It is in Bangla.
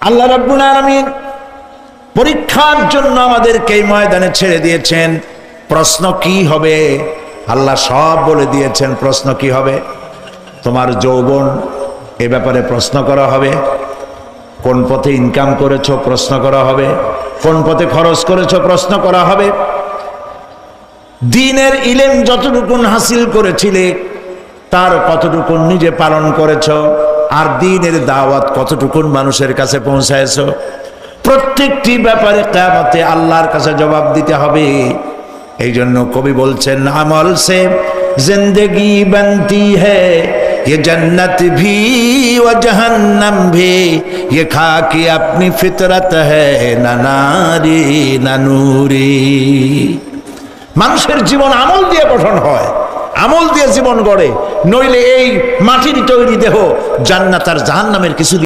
আল্লাহ রাব্বুল আলামিন পরীক্ষার জন্য আমাদেরকে এই ময়দানে ছেড়ে দিয়েছেন। প্রশ্ন কি হবে আল্লাহ সব বলে দিয়েছেন। প্রশ্ন কি হবে? তোমার যৌবন, এ ব্যাপারে প্রশ্ন করা হবে। কোন পথে ইনকাম করেছো প্রশ্ন করা হবে। কোন পথে খরচ করেছো প্রশ্ন করা হবে। দ্বীনের ইলম যতটুকুন হাসিল করেছিলে তার কতটুকুন নিজে পালন করেছো, আর দ্বীনের দাওয়াত কতটুকুন মানুষের কাছে পৌঁছায়ছো, প্রত্যেকটি ব্যাপারে কিয়ামতে আল্লাহর কাছে জবাব দিতে হবে। এই জন্য কবি বলছেন, আমল সে জিন্দেগি बनती है ये जन्नत भी व जहन्नम भी ये खाकी अपनी फितरत है ना नारी ना नूरी। মানুষের জীবন আমল দিয়ে গঠন হয়, আমল দিয়ে জীবন গড়ে, নইলে এই মাটির তৈরি দেহ জান্নাত আর জাহান্নামের কিছু